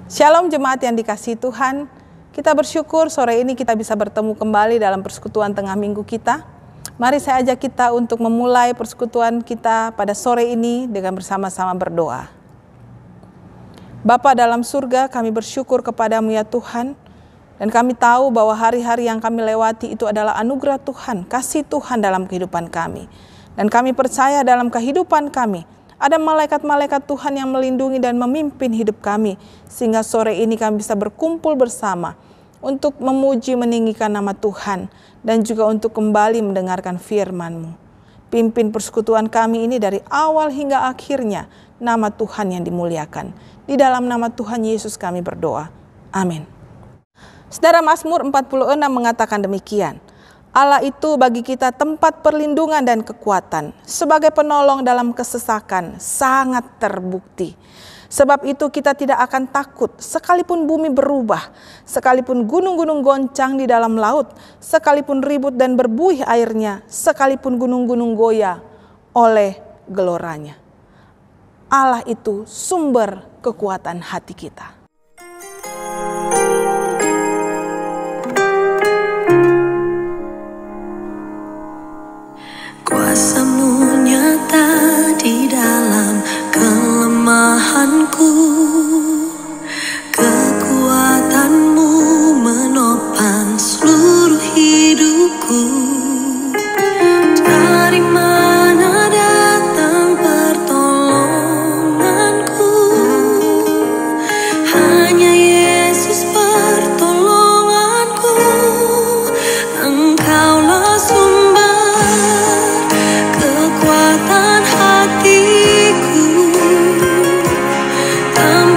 Shalom jemaat yang dikasihi Tuhan, kita bersyukur sore ini kita bisa bertemu kembali dalam persekutuan tengah minggu kita. Mari saya ajak kita untuk memulai persekutuan kita pada sore ini dengan bersama-sama berdoa. Bapa dalam surga, kami bersyukur kepadamu ya Tuhan, dan kami tahu bahwa hari-hari yang kami lewati itu adalah anugerah Tuhan, kasih Tuhan dalam kehidupan kami. Dan kami percaya dalam kehidupan kami, ada malaikat-malaikat Tuhan yang melindungi dan memimpin hidup kami, sehingga sore ini kami bisa berkumpul bersama untuk memuji meninggikan nama Tuhan, dan juga untuk kembali mendengarkan firman-Mu. Pimpin persekutuan kami ini dari awal hingga akhirnya, nama Tuhan yang dimuliakan. Di dalam nama Tuhan Yesus kami berdoa. Amin. Saudara, Mazmur 46 mengatakan demikian. Allah itu bagi kita tempat perlindungan dan kekuatan, sebagai penolong dalam kesesakan, sangat terbukti. Sebab itu kita tidak akan takut, sekalipun bumi berubah, sekalipun gunung-gunung goncang di dalam laut, sekalipun ribut dan berbuih airnya, sekalipun gunung-gunung goyah oleh geloranya. Allah itu sumber kekuatan hati kita. Kuasa-Mu nyata di dalam kelemahanku, kekuatan-Mu menopang seluruh hidupku. Dari mana datang pertolonganku? Hanya Yesus pertolonganku. Engkaulah sumber kekuatan hatiku, tempat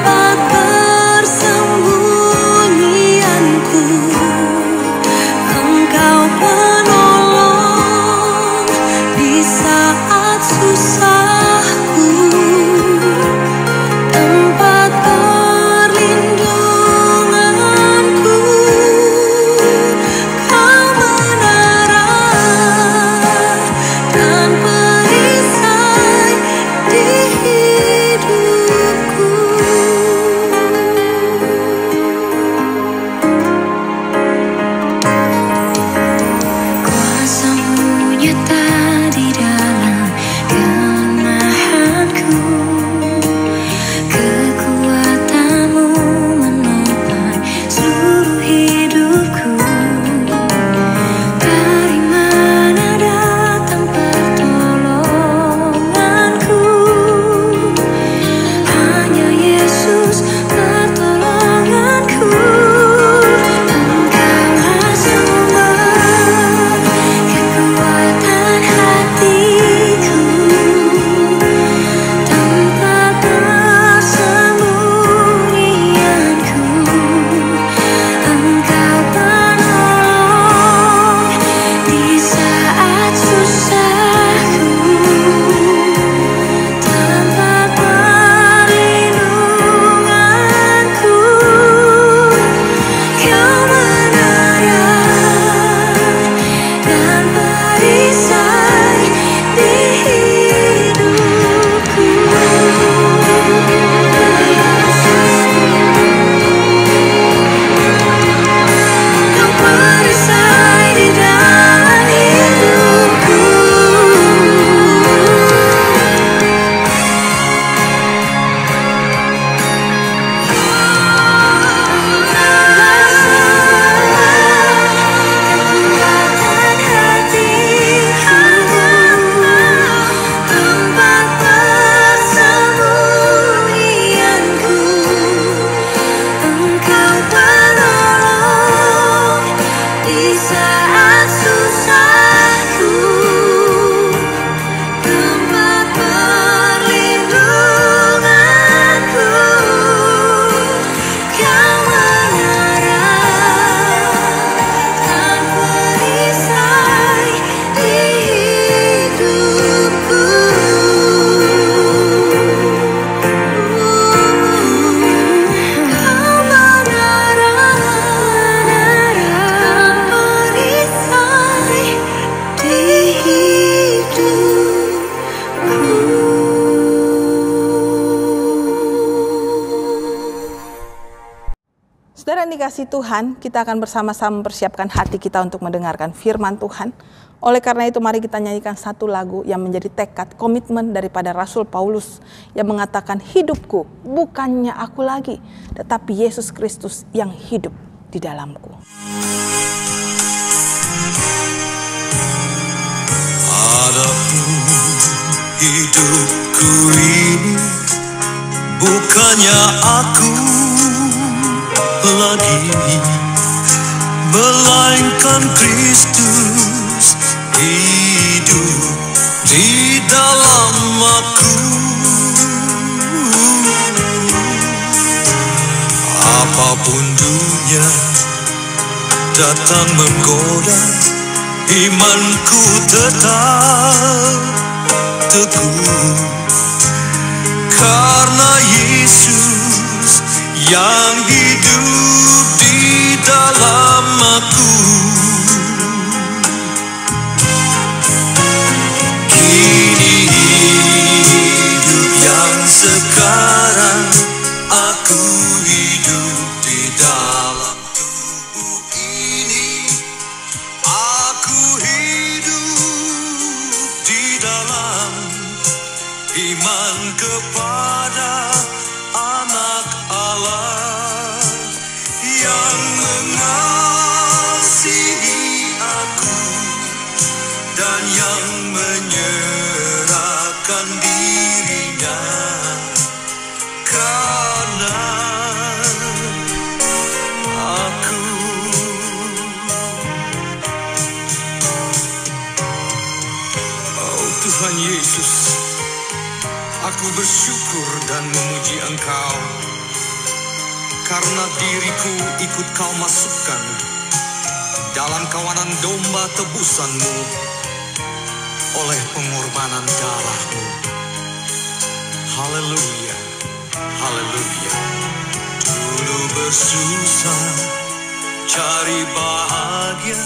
Saudara yang dikasihi Tuhan, kita akan bersama-sama mempersiapkan hati kita untuk mendengarkan firman Tuhan. Oleh karena itu mari kita nyanyikan satu lagu yang menjadi tekad, komitmen daripada Rasul Paulus yang mengatakan, hidupku bukannya aku lagi, tetapi Yesus Kristus yang hidup di dalamku. Adapun hidupku ini bukannya aku lagi, melainkan Kristus hidup di dalam aku. Apapun dunia datang menggoda, imanku tetap teguh, karena Yesus yang hidup di dalam aku. Kini hidup yang sekarang, aku hidup di dalam tubuh ini. Aku hidup di dalam iman kepada Anak Allah yang mengasihi aku dan yang menyerahkan dirinya karena aku. Oh Tuhan Yesus, aku bersyukur dan memuji Engkau karena diriku ikut Kau masukkan dalam kawanan domba tebusan-Mu oleh pengorbanan darah-Mu. Haleluya, haleluya. Dulu bersusah cari bahagia,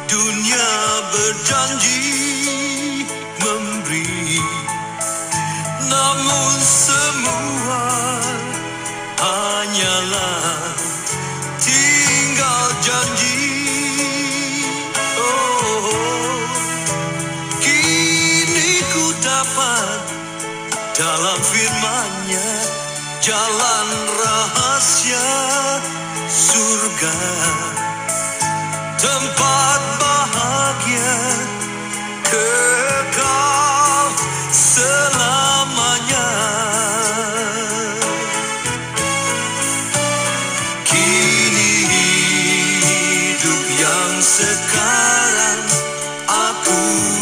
dunia berjanji memberi, namun semua hanyalah tinggal janji. Oh, kini ku dapat dalam firman-Nya jalan rahasia surga, tempat bahagia kekal selamanya. Kini hidup yang sekarang, aku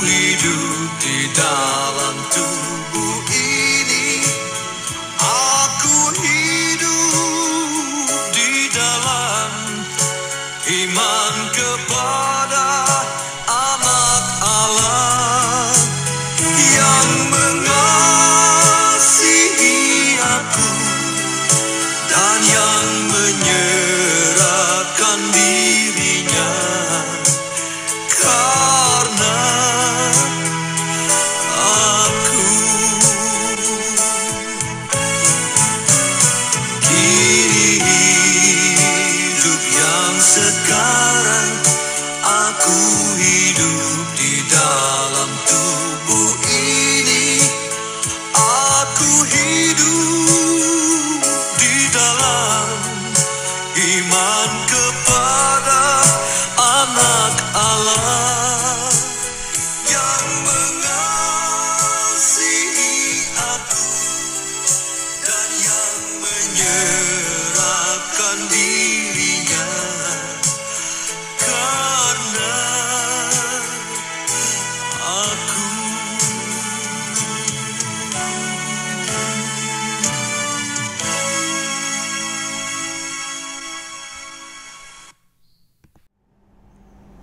hidup di dalam tubuh ini. Aku hidup di dalam iman kepada Anak Allah yang mengasihi aku dan yang menyerahkan dirinya karena aku. Kini hidup yang sekarang, aku hidup di dalam tubuh ini. Aku hidup di dalam iman kepada Anak Allah yang mengasihi aku dan yang menyerahkan dirinya karena aku.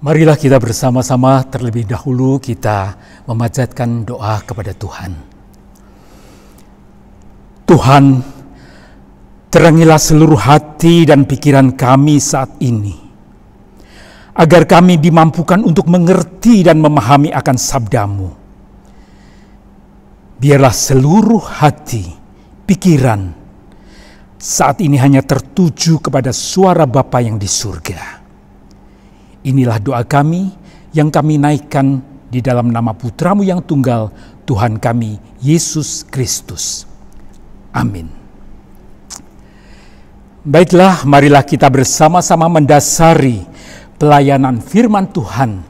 Marilah kita bersama-sama terlebih dahulu kita memanjatkan doa kepada Tuhan. Tuhan, terangilah seluruh hati dan pikiran kami saat ini, agar kami dimampukan untuk mengerti dan memahami akan sabda-Mu. Biarlah seluruh hati, pikiran, saat ini hanya tertuju kepada suara Bapa yang di surga. Inilah doa kami yang kami naikkan di dalam nama Putra-Mu yang tunggal, Tuhan kami, Yesus Kristus. Amin. Baiklah, marilah kita bersama-sama mendasari pelayanan firman Tuhan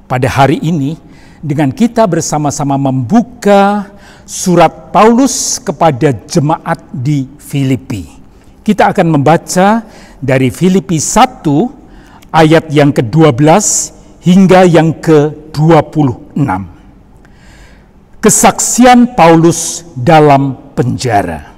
pada hari ini dengan kita bersama-sama membuka surat Paulus kepada jemaat di Filipi. Kita akan membaca dari Filipi 1 ayat yang ke-12 hingga yang ke-26. Kesaksian Paulus dalam penjara.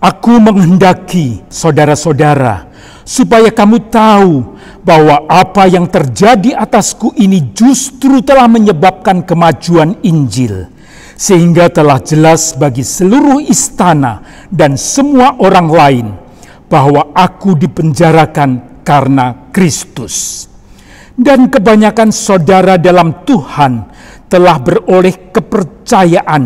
Aku menghendaki saudara-saudara supaya kamu tahu bahwa apa yang terjadi atasku ini justru telah menyebabkan kemajuan Injil, sehingga telah jelas bagi seluruh istana dan semua orang lain bahwa aku dipenjarakan karena Kristus. Dan kebanyakan saudara dalam Tuhan telah beroleh kepercayaan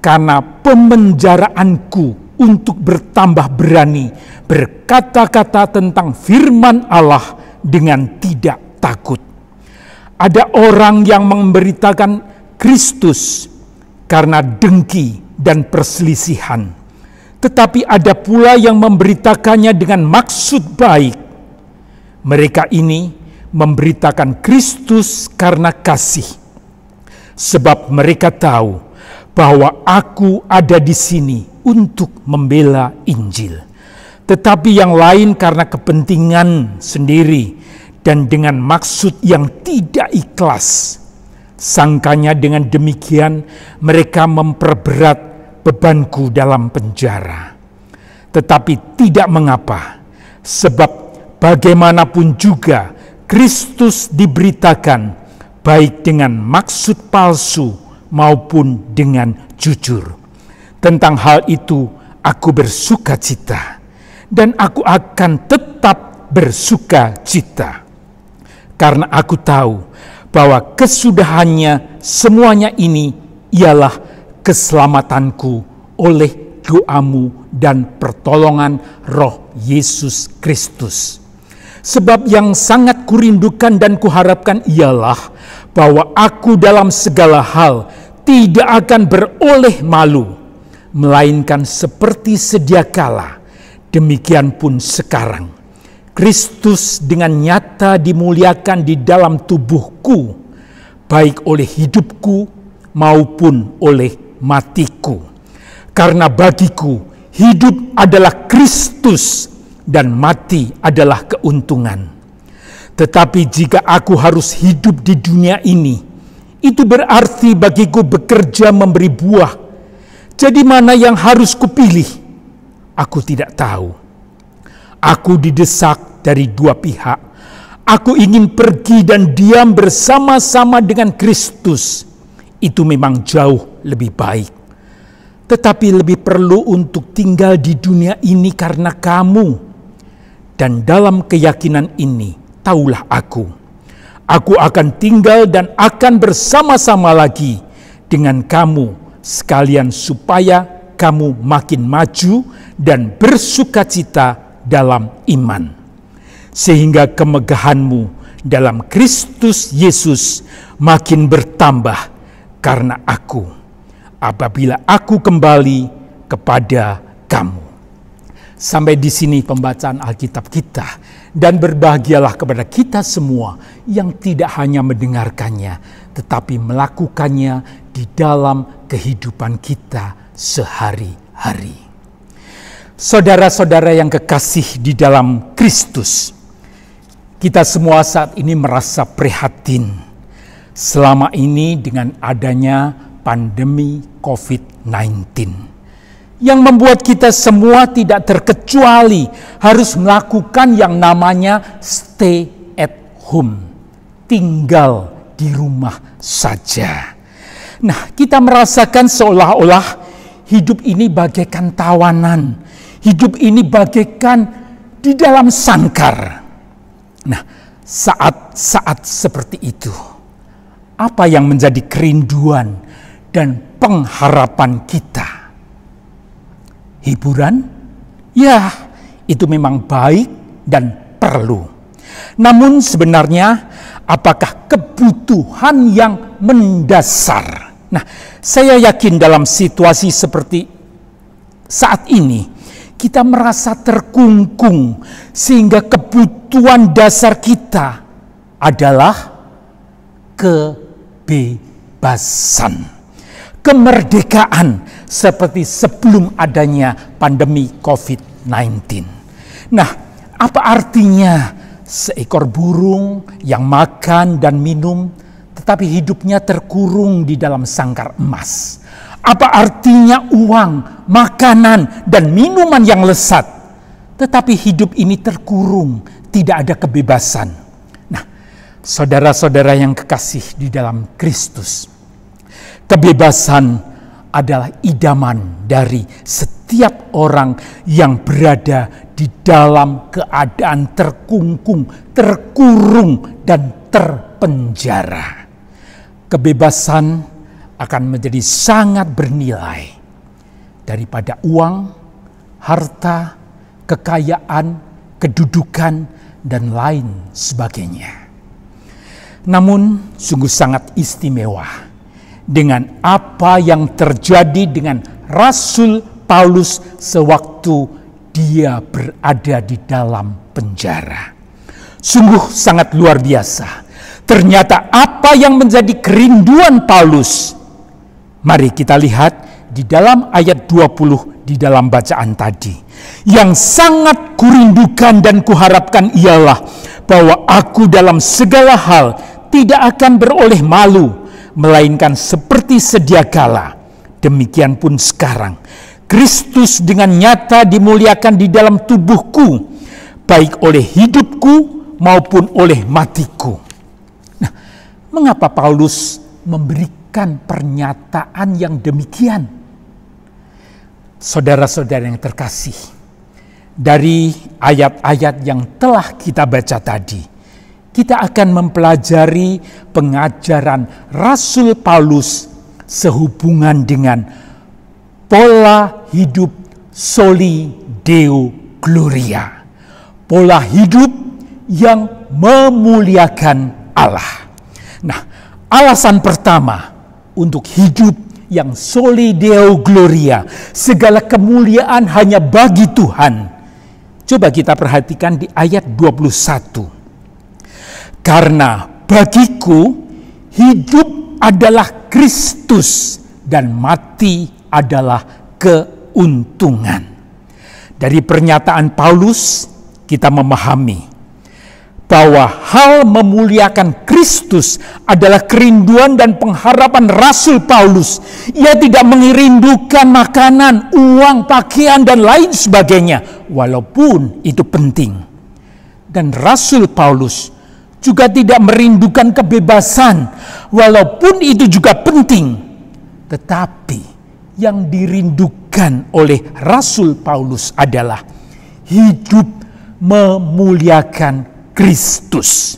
karena pemenjaraanku untuk bertambah berani berkata-kata tentang firman Allah dengan tidak takut. Ada orang yang memberitakan Kristus karena dengki dan perselisihan, tetapi ada pula yang memberitakannya dengan maksud baik. Mereka ini memberitakan Kristus karena kasih, sebab mereka tahu bahwa aku ada di sini untuk membela Injil. Tetapi yang lain karena kepentingan sendiri dan dengan maksud yang tidak ikhlas. Sangkanya dengan demikian mereka memperberat bebanku dalam penjara. Tetapi tidak mengapa, sebab bagaimanapun juga Kristus diberitakan baik dengan maksud palsu maupun dengan jujur. Tentang hal itu aku bersuka cita, dan aku akan tetap bersuka cita. Karena aku tahu bahwa kesudahannya semuanya ini ialah keselamatanku oleh doamu dan pertolongan Roh Yesus Kristus. Sebab yang sangat kurindukan dan kuharapkan ialah bahwa aku dalam segala hal tidak akan beroleh malu, melainkan seperti sedia kala, demikian pun sekarang. Kristus dengan nyata dimuliakan di dalam tubuhku, baik oleh hidupku maupun oleh matiku. Karena bagiku hidup adalah Kristus dan mati adalah keuntungan. Tetapi jika aku harus hidup di dunia ini, itu berarti bagiku bekerja memberi buah. Jadi mana yang harus kupilih? Aku tidak tahu. Aku didesak dari dua pihak. Aku ingin pergi dan diam bersama-sama dengan Kristus. Itu memang jauh lebih baik. Tetapi lebih perlu untuk tinggal di dunia ini karena kamu. Dan dalam keyakinan ini, taulah aku akan tinggal dan akan bersama-sama lagi dengan kamu sekalian supaya kamu makin maju dan bersukacita dalam iman. Sehingga kemegahanmu dalam Kristus Yesus makin bertambah karena aku, apabila aku kembali kepada kamu. Sampai di sini pembacaan Alkitab kita, dan berbahagialah kepada kita semua yang tidak hanya mendengarkannya, tetapi melakukannya di dalam kehidupan kita sehari-hari. Saudara-saudara yang kekasih di dalam Kristus, kita semua saat ini merasa prihatin selama ini dengan adanya pandemi COVID-19. Yang membuat kita semua tidak terkecuali harus melakukan yang namanya stay at home. Tinggal di rumah saja. Nah, kita merasakan seolah-olah hidup ini bagaikan tawanan. Hidup ini bagaikan di dalam sangkar. Nah, saat-saat seperti itu, apa yang menjadi kerinduan dan pengharapan kita? Hiburan, Ya, itu memang baik dan perlu. Namun sebenarnya apakah kebutuhan yang mendasar? Nah, saya yakin dalam situasi seperti saat ini kita merasa terkungkung sehingga kebutuhan dasar kita adalah kebebasan, kemerdekaan seperti sebelum adanya pandemi COVID-19. Nah, apa artinya seekor burung yang makan dan minum tetapi hidupnya terkurung di dalam sangkar emas? Apa artinya uang, makanan, dan minuman yang lesat tetapi hidup ini terkurung, tidak ada kebebasan? Nah, saudara-saudara yang kekasih di dalam Kristus, kebebasan adalah idaman dari setiap orang yang berada di dalam keadaan terkungkung, terkurung, dan terpenjara. Kebebasan akan menjadi sangat bernilai daripada uang, harta, kekayaan, kedudukan, dan lain sebagainya. Namun sungguh sangat istimewa dengan apa yang terjadi dengan Rasul Paulus sewaktu dia berada di dalam penjara. Sungguh sangat luar biasa. Ternyata apa yang menjadi kerinduan Paulus, mari kita lihat di dalam ayat 20 di dalam bacaan tadi. Yang sangat kurindukan dan kuharapkan ialah bahwa aku dalam segala hal tidak akan beroleh malu, melainkan seperti sedia kala. Demikian pun sekarang, Kristus dengan nyata dimuliakan di dalam tubuhku, baik oleh hidupku maupun oleh matiku. Nah, mengapa Paulus memberikan pernyataan yang demikian? Saudara-saudara yang terkasih, dari ayat-ayat yang telah kita baca tadi, kita akan mempelajari pengajaran Rasul Paulus sehubungan dengan pola hidup soli deo gloria, pola hidup yang memuliakan Allah. Nah, alasan pertama untuk hidup yang soli deo gloria, segala kemuliaan hanya bagi Tuhan. Coba kita perhatikan di ayat 21. Karena bagiku hidup adalah Kristus dan mati adalah keuntungan. Dari pernyataan Paulus kita memahami bahwa hal memuliakan Kristus adalah kerinduan dan pengharapan Rasul Paulus. Ia tidak merindukan makanan, uang, pakaian, dan lain sebagainya, walaupun itu penting. Dan Rasul Paulus juga tidak merindukan kebebasan, walaupun itu juga penting. Tetapi yang dirindukan oleh Rasul Paulus adalah hidup memuliakan Kristus.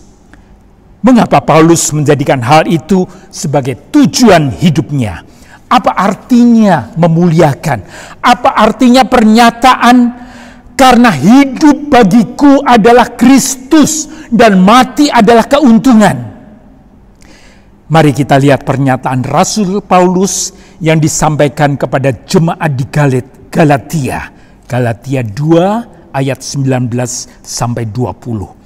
Mengapa Paulus menjadikan hal itu sebagai tujuan hidupnya? Apa artinya memuliakan? Apa artinya pernyataan karena hidup bagiku adalah Kristus dan mati adalah keuntungan? Mari kita lihat pernyataan Rasul Paulus yang disampaikan kepada jemaat di Galatia. Galatia 2 ayat 19 sampai 20.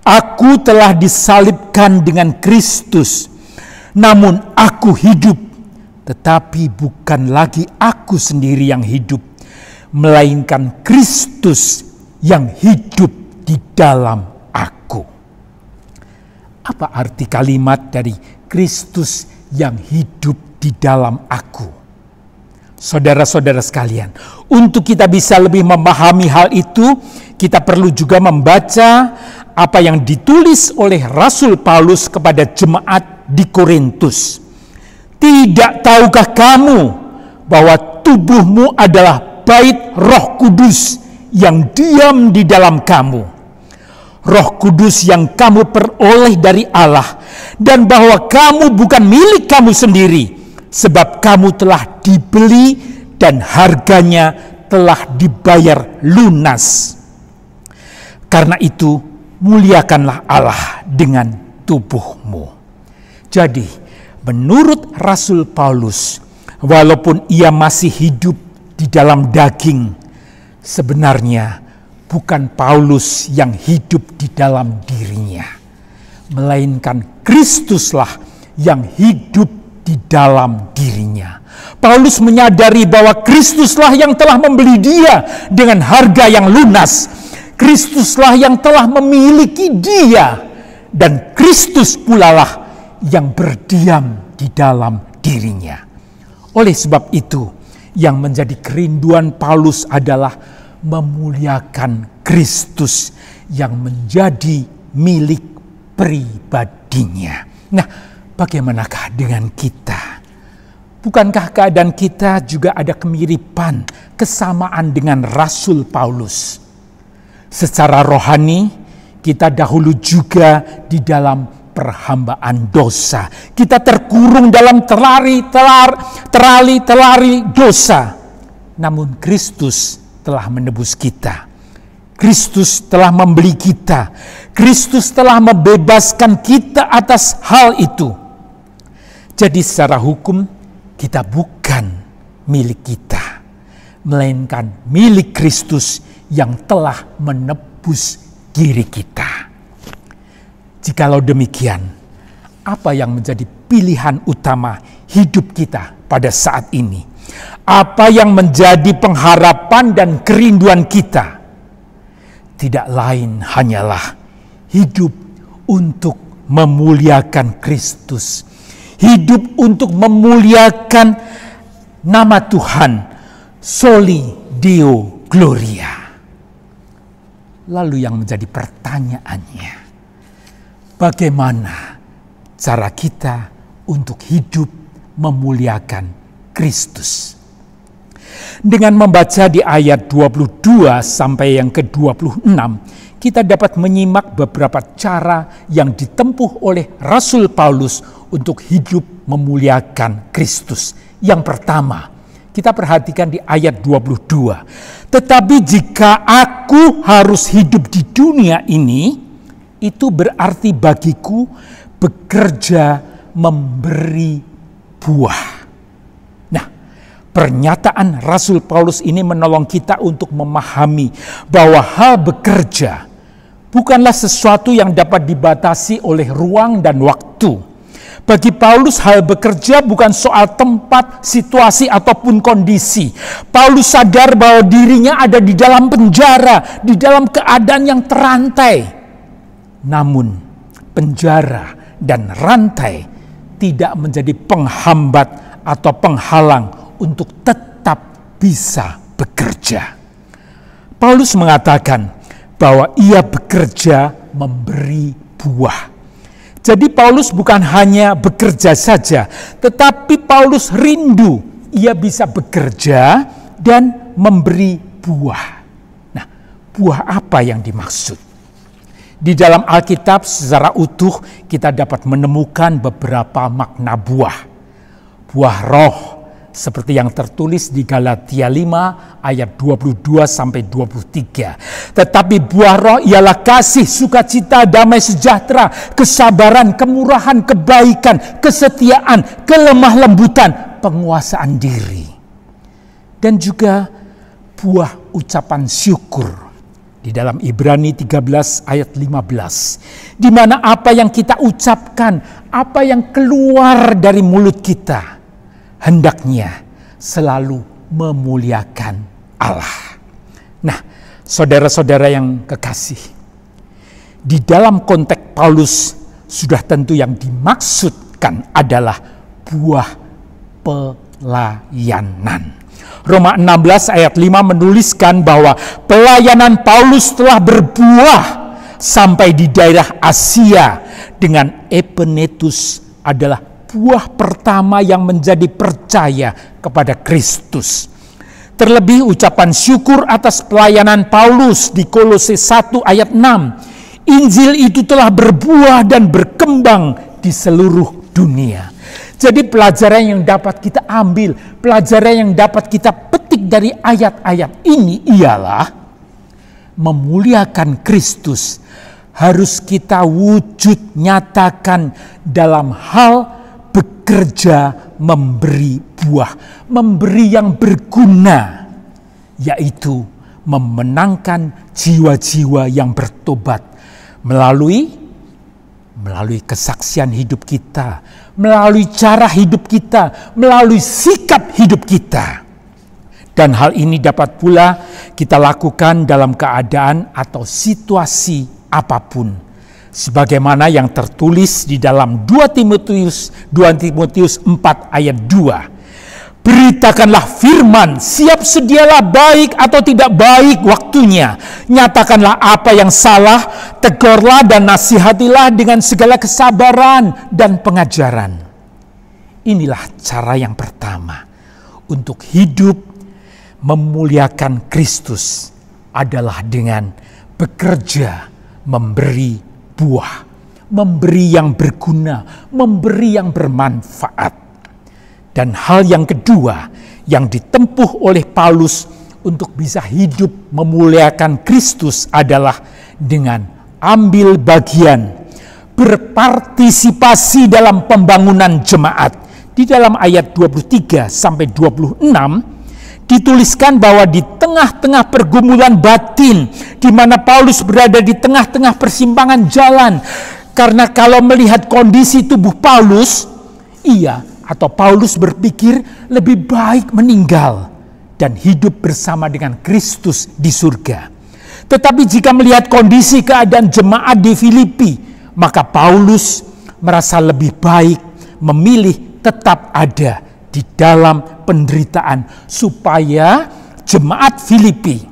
Aku telah disalibkan dengan Kristus, namun aku hidup, tetapi bukan lagi aku sendiri yang hidup, melainkan Kristus yang hidup di dalam aku. Apa arti kalimat dari Kristus yang hidup di dalam aku? Saudara-saudara sekalian, untuk kita bisa lebih memahami hal itu, kita perlu juga membaca apa yang ditulis oleh Rasul Paulus kepada jemaat di Korintus. Tidak tahukah kamu bahwa tubuhmu adalah bait Roh Kudus yang diam di dalam kamu, Roh Kudus yang kamu peroleh dari Allah, dan bahwa kamu bukan milik kamu sendiri, sebab kamu telah dibeli dan harganya telah dibayar lunas. Karena itu, muliakanlah Allah dengan tubuhmu. Jadi, menurut Rasul Paulus, walaupun ia masih hidup di dalam daging, sebenarnya bukan Paulus yang hidup di dalam dirinya, melainkan Kristuslah yang hidup di dalam dirinya. Paulus menyadari bahwa Kristuslah yang telah membeli dia dengan harga yang lunas. Kristuslah yang telah memiliki dia, dan Kristus pulalah yang berdiam di dalam dirinya. Oleh sebab itu, yang menjadi kerinduan Paulus adalah memuliakan Kristus yang menjadi milik pribadinya. Nah, bagaimanakah dengan kita? Bukankah keadaan kita juga ada kemiripan, kesamaan dengan Rasul Paulus? Secara rohani, kita dahulu juga di dalam perhambaan dosa. Kita terkurung dalam terali dosa. Namun Kristus telah menebus kita. Kristus telah membeli kita. Kristus telah membebaskan kita atas hal itu. Jadi secara hukum, kita bukan milik kita, melainkan milik Kristus yang telah menebus diri kita. Jikalau demikian, apa yang menjadi pilihan utama hidup kita pada saat ini? Apa yang menjadi pengharapan dan kerinduan kita? Tidak lain hanyalah hidup untuk memuliakan Kristus. Hidup untuk memuliakan nama Tuhan, Soli Deo Gloria. Lalu yang menjadi pertanyaannya, bagaimana cara kita untuk hidup memuliakan Kristus? Dengan membaca di ayat 22 sampai yang ke-26, kita dapat menyimak beberapa cara yang ditempuh oleh Rasul Paulus untuk hidup memuliakan Kristus. Yang pertama, kita perhatikan di ayat 22. Tetapi jika aku harus hidup di dunia ini, itu berarti bagiku bekerja memberi buah. Nah, pernyataan Rasul Paulus ini menolong kita untuk memahami bahwa hal bekerja bukanlah sesuatu yang dapat dibatasi oleh ruang dan waktu. Bagi Paulus, hal bekerja bukan soal tempat, situasi, ataupun kondisi. Paulus sadar bahwa dirinya ada di dalam penjara, di dalam keadaan yang terantai. Namun, penjara dan rantai tidak menjadi penghambat atau penghalang untuk tetap bisa bekerja. Paulus mengatakan bahwa ia bekerja memberi buah. Jadi Paulus bukan hanya bekerja saja, tetapi Paulus rindu ia bisa bekerja dan memberi buah. Nah, buah apa yang dimaksud? Di dalam Alkitab secara utuh kita dapat menemukan beberapa makna buah. Buah roh, seperti yang tertulis di Galatia 5 ayat 22 sampai 23. Tetapi buah roh ialah kasih, sukacita, damai sejahtera, kesabaran, kemurahan, kebaikan, kesetiaan, kelemah lembutan, penguasaan diri. Dan juga buah ucapan syukur di dalam Ibrani 13 ayat 15. Di mana apa yang kita ucapkan, apa yang keluar dari mulut kita, hendaknya selalu memuliakan Allah. Nah, saudara-saudara yang kekasih, di dalam konteks Paulus sudah tentu yang dimaksudkan adalah buah pelayanan. Roma 16 ayat 5 menuliskan bahwa pelayanan Paulus telah berbuah sampai di daerah Asia dengan Epenetus adalah buah pertama yang menjadi percaya kepada Kristus. Terlebih ucapan syukur atas pelayanan Paulus di Kolose 1 ayat 6. Injil itu telah berbuah dan berkembang di seluruh dunia. Jadi pelajaran yang dapat kita ambil, pelajaran yang dapat kita petik dari ayat-ayat ini ialah memuliakan Kristus harus kita wujud nyatakan dalam hal bekerja memberi buah, memberi yang berguna, yaitu memenangkan jiwa-jiwa yang bertobat melalui kesaksian hidup kita, melalui cara hidup kita, melalui sikap hidup kita. Dan hal ini dapat pula kita lakukan dalam keadaan atau situasi apapun. Sebagaimana yang tertulis di dalam 2 Timotius 4 ayat 2. Beritakanlah firman, siap sedialah baik atau tidak baik waktunya. Nyatakanlah apa yang salah, tegurlah dan nasihatilah dengan segala kesabaran dan pengajaran. Inilah cara yang pertama untuk hidup memuliakan Kristus adalah dengan bekerja memberi buah, memberi yang berguna, memberi yang bermanfaat. Dan hal yang kedua yang ditempuh oleh Paulus untuk bisa hidup memuliakan Kristus adalah dengan ambil bagian, berpartisipasi dalam pembangunan jemaat. Di dalam ayat 23 sampai 26 dituliskan bahwa di tengah-tengah pergumulan batin, di mana Paulus berada di tengah-tengah persimpangan jalan, karena kalau melihat kondisi tubuh Paulus, Paulus berpikir lebih baik meninggal dan hidup bersama dengan Kristus di surga. Tetapi jika melihat kondisi keadaan jemaat di Filipi, maka Paulus merasa lebih baik memilih tetap ada di dalam penderitaan supaya jemaat Filipi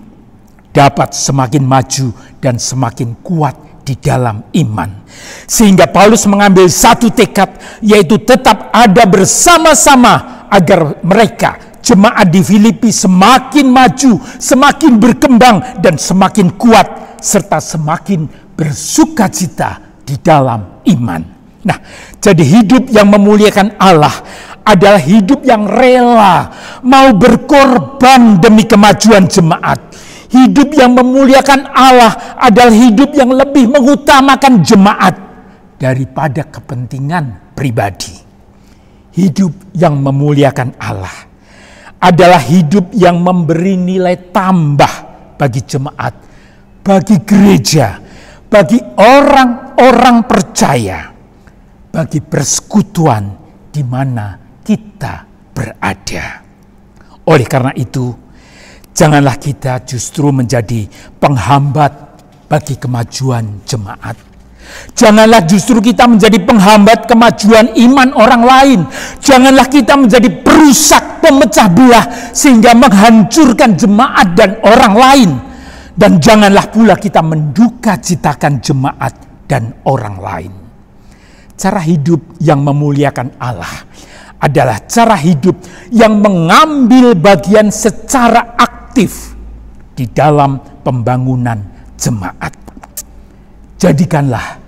dapat semakin maju dan semakin kuat di dalam iman. Sehingga Paulus mengambil satu tekad, yaitu tetap ada bersama-sama agar mereka jemaat di Filipi semakin maju, semakin berkembang dan semakin kuat serta semakin bersukacita di dalam iman. Nah, jadi hidup yang memuliakan Allah adalah hidup yang rela, mau berkorban demi kemajuan jemaat. Hidup yang memuliakan Allah adalah hidup yang lebih mengutamakan jemaat daripada kepentingan pribadi. Hidup yang memuliakan Allah adalah hidup yang memberi nilai tambah bagi jemaat, bagi gereja, bagi orang-orang percaya, bagi persekutuan di mana kita berada. Oleh karena itu, janganlah kita justru menjadi penghambat bagi kemajuan jemaat. Janganlah justru kita menjadi penghambat kemajuan iman orang lain. Janganlah kita menjadi perusak, pemecah belah sehingga menghancurkan jemaat dan orang lain. Dan janganlah pula kita mendukacitakan jemaat dan orang lain. Cara hidup yang memuliakan Allah adalah cara hidup yang mengambil bagian secara aktif di dalam pembangunan jemaat. Jadikanlah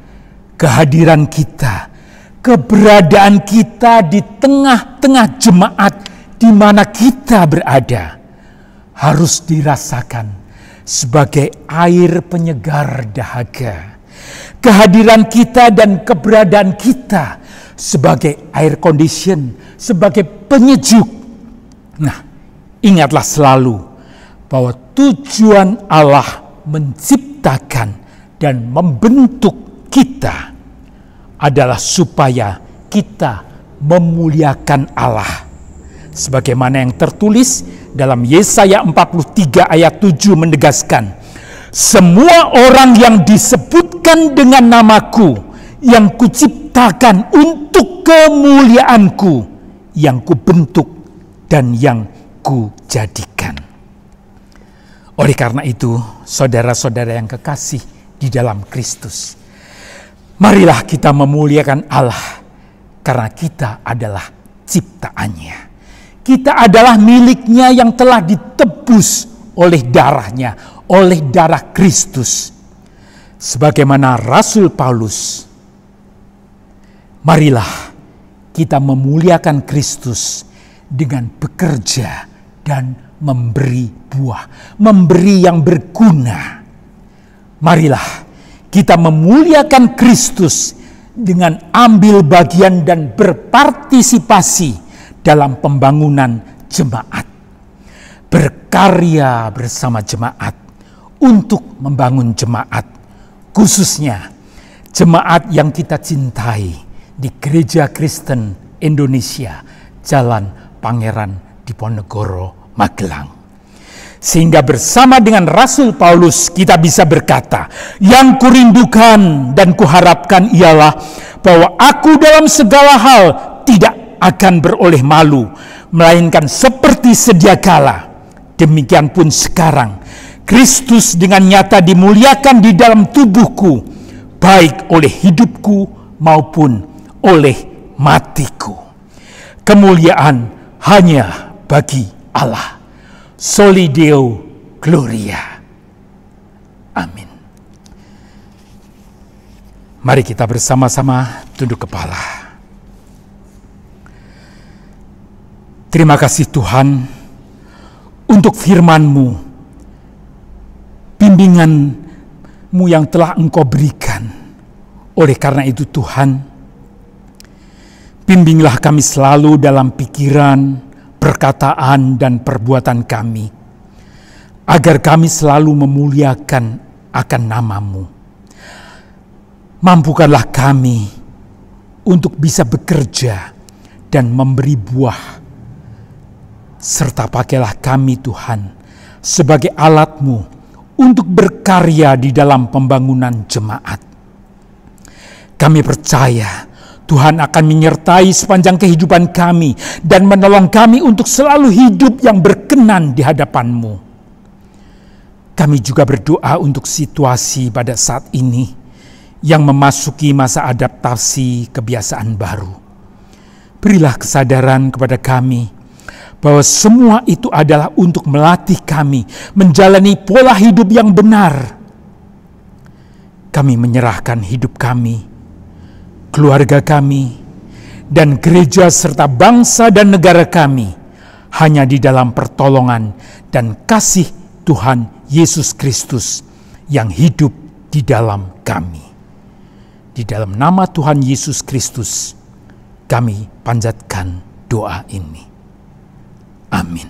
kehadiran kita, keberadaan kita di tengah-tengah jemaat di mana kita berada harus dirasakan sebagai air penyegar dahaga. Kehadiran kita dan keberadaan kita sebagai air condition, sebagai penyejuk. Nah, ingatlah selalu bahwa tujuan Allah menciptakan dan membentuk kita adalah supaya kita memuliakan Allah. Sebagaimana yang tertulis dalam Yesaya 43 ayat 7 menegaskan, semua orang yang disebutkan dengan namaku, yang kuciptakan untuk kemuliaanku, yang kubentuk dan yang kujadikan. Oleh karena itu, saudara-saudara yang kekasih di dalam Kristus, marilah kita memuliakan Allah karena kita adalah ciptaannya. Kita adalah miliknya yang telah ditebus oleh darahnya, oleh darah Kristus. Sebagaimana Rasul Paulus, marilah kita memuliakan Kristus dengan bekerja dan memberi buah, memberi yang berguna. Marilah kita memuliakan Kristus dengan ambil bagian dan berpartisipasi dalam pembangunan jemaat. Berkarya bersama jemaat untuk membangun jemaat, khususnya jemaat yang kita cintai di Gereja Kristen Indonesia, Jalan Pangeran Diponegoro, Magelang. Sehingga bersama dengan Rasul Paulus kita bisa berkata, yang kurindukan dan kuharapkan ialah bahwa aku dalam segala hal tidak akan beroleh malu, melainkan seperti sedia kala, demikian pun sekarang Kristus dengan nyata dimuliakan di dalam tubuhku, baik oleh hidupku maupun oleh matiku. Kemuliaan hanya bagi Allah. Soli Deo Gloria. Amin. Mari kita bersama-sama tunduk kepala. Terima kasih Tuhan untuk firman-Mu, bimbingan-Mu yang telah Engkau berikan. Oleh karena itu Tuhan, bimbinglah kami selalu dalam pikiran, perkataan dan perbuatan kami, agar kami selalu memuliakan akan nama-Mu. Mampukanlah kami untuk bisa bekerja dan memberi buah, serta pakailah kami Tuhan sebagai alat-Mu untuk berkarya di dalam pembangunan jemaat. Kami percaya Tuhan akan menyertai sepanjang kehidupan kami dan menolong kami untuk selalu hidup yang berkenan di hadapan-Mu. Kami juga berdoa untuk situasi pada saat ini yang memasuki masa adaptasi kebiasaan baru. Berilah kesadaran kepada kami bahwa semua itu adalah untuk melatih kami menjalani pola hidup yang benar. Kami menyerahkan hidup kami, keluarga kami, dan gereja serta bangsa dan negara kami hanya di dalam pertolongan dan kasih Tuhan Yesus Kristus yang hidup di dalam kami. Di dalam nama Tuhan Yesus Kristus kami panjatkan doa ini. Amin.